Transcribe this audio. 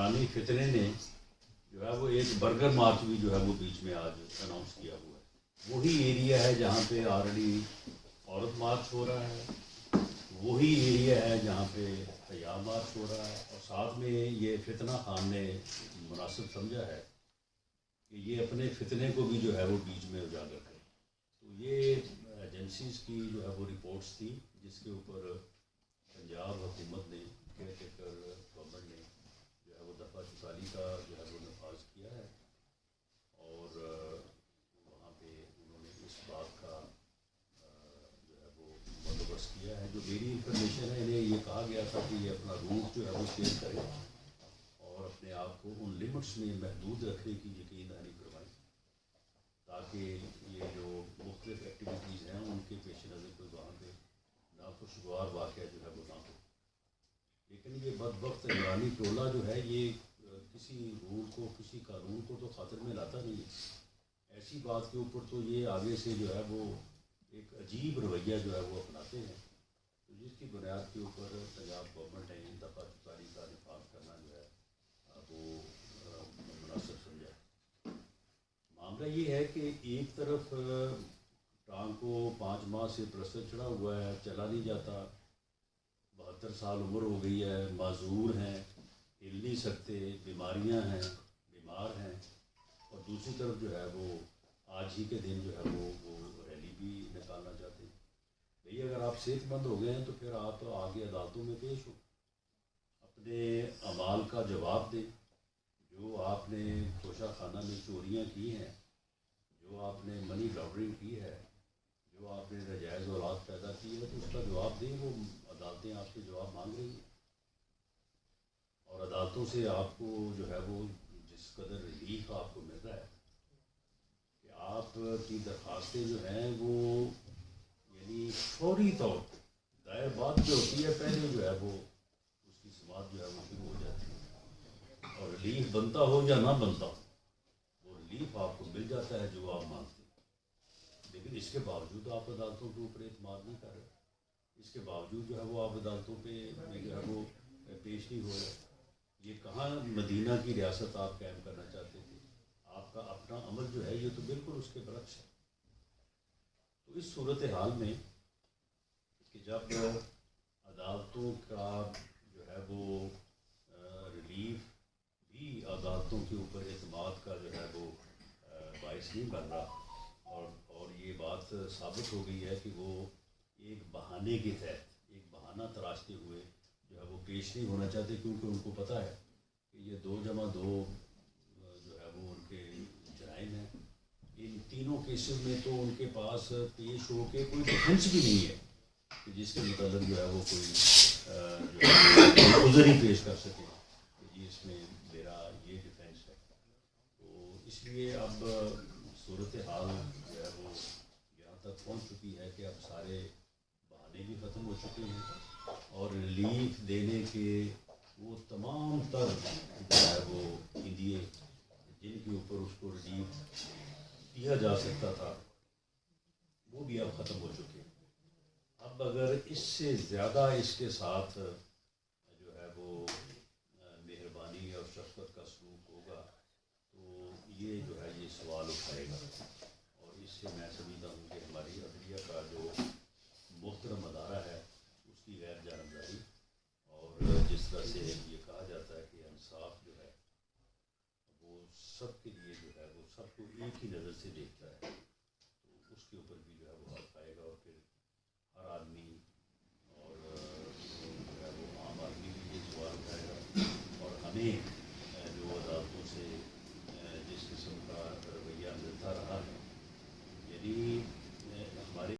ایرانی فتنے نے جو ہے وہ ایک برگر مارچ بھی جو ہے وہ بیچ میں آج اناؤنس کیا ہوا ہے. وہی ایریا ہے جہاں پہ آلریڈی عورت مارچ ہو رہا ہے, وہی ایریا ہے جہاں پہ حیا مارچ ہو رہا ہے, اور ساتھ میں یہ فتنہ خان نے مناسب سمجھا ہے کہ یہ اپنے فتنے کو بھی جو ہے وہ بیچ میں اجاگر کرے. تو یہ ایجنسیز کی جو ہے وہ رپورٹس تھی جس کے اوپر پنجاب حکومت نے کیئر ٹیکر گورنمنٹ نے جو ہے وہ دفعہ 44 کا جو ہے وہ نفاذ کیا ہے, اور وہاں پہ انہوں نے اس بات کا جو ہے وہ بندوبست کیا ہے. جو میری انفارمیشن ہے انہیں یہ کہا گیا تھا کہ یہ اپنا روٹ جو ہے وہ چینج کرے اور اپنے آپ کو ان لمٹس میں محدود رکھنے کی یقین دہانی کروائیں تاکہ یہ جو مختلف ایکٹیویٹیز ہیں ان کے پیش نظر کوئی وہاں پہ ناخوشگوار واقعہ جو ہے وہ نہ ہو. لیکن یہ بدبخت ایرانی ٹولہ جو ہے یہ کسی رول کو کسی قانون کو تو خاطر میں لاتا نہیں ہے. ایسی بات کے اوپر تو یہ آگے سے جو ہے وہ ایک عجیب رویہ جو ہے وہ اپناتے ہیں, تو جس کی بنیاد کے اوپر پنجاب گورنمنٹ نے دفعہ 44 کا نفاذ کرنا جو ہے وہ مناسب سمجھا ہے. معاملہ یہ ہے کہ ایک طرف ٹانگ کو 5 ماہ سے پلسٹر چڑھا ہوا ہے, چلا نہیں جاتا, 72 سال عمر ہو گئی ہے, معذور ہیں, ہل نہیں سکتے, بیماریاں ہیں, بیمار ہیں, اور دوسری طرف جو ہے وہ آج ہی کے دن جو ہے وہ ریلی بھی نکالنا چاہتے ہیں. بھئی اگر آپ صحت مند ہو گئے ہیں تو پھر آپ آگے عدالتوں میں پیش ہو, اپنے اعمال کا جواب دیں. جو آپ نے کوشہ خانہ میں چوریاں کی ہیں, جو آپ نے منی لانڈرنگ کی ہے, جو آپ نے ناجائز اولاد پیدا کی ہے, تو اس کا جواب دیں. وہ عدالتیں آپ سے جواب مانگ رہی ہیں, اور عدالتوں سے آپ کو جو ہے وہ جس قدر ریلیف آپ کو مل رہا ہے کہ آپ کی درخواستیں جو ہیں وہ یعنی فوری طور پہ دائر بات جو ہوتی ہے پہلے جو ہے وہ اس کی سماعت جو ہے وہ شروع ہو جاتی ہے, اور ریلیف بنتا ہو یا نہ بنتا ہو وہ ریلیف آپ کو مل جاتا ہے جو آپ مانگتے ہیں. لیکن اس کے باوجود آپ عدالتوں کے اوپر اعتماد نہیں کر رہے, اس کے باوجود جو ہے وہ آپ عدالتوں پہ جو ہے وہ پیش نہیں ہو رہے. یہ کہاں مدینہ کی ریاست آپ قائم کرنا چاہتے تھے؟ آپ کا اپنا عمل جو ہے یہ تو بالکل اس کے برعکس ہے. تو اس صورتحال میں کہ جب عدالتوں کا جو ہے وہ ریلیف بھی عدالتوں کے اوپر اعتماد کا جو ہے وہ باعث نہیں بن رہا, اور یہ بات ثابت ہو گئی ہے کہ وہ ایک بہانے کے تحت ایک بہانہ تراشتے ہوئے جو ہے وہ پیش نہیں ہونا چاہتے, کیونکہ ان کو پتہ ہے کہ یہ 2+2 جو ہے وہ ان کے جرائم ہیں. ان تینوں کیسز میں تو ان کے پاس پیش ہو کے کوئی ڈیفینس بھی نہیں ہے کہ جس کے متعلق جو ہے وہ کوئی عذر ہی پیش کر سکے کہ جی اس میں میرا یہ ڈیفینس ہے. تو اس لیے اب صورتحال جو ہے وہ یہاں تک پہنچ چکی ہے کہ اب سارے بہانے بھی ختم ہو چکے ہیں, اور ریلیف دینے کے وہ تمام تر جو ہے وہ ایندھیے جن کے اوپر اس کو ریلیف دیا جا سکتا تھا وہ بھی اب ختم ہو چکے ہیں. اب اگر اس سے زیادہ اس کے ساتھ جو ہے وہ مہربانی اور شفقت کا سلوک ہوگا تو یہ جو ہے یہ سوال اٹھائے گا, اور اس سے میں سمجھتا ہوں کہ ہماری عدلیہ کا جو محترم ادارہ ہے اس کی غیر جانبداری, اور جس طرح سے یہ کہا جاتا ہے کہ انصاف جو ہے وہ سب کے لیے جو ہے وہ سب کو ایک ہی نظر سے دیکھتا ہے, تو اس کے اوپر بھی جو ہے وہ حق آئے گا, اور پھر ہر آدمی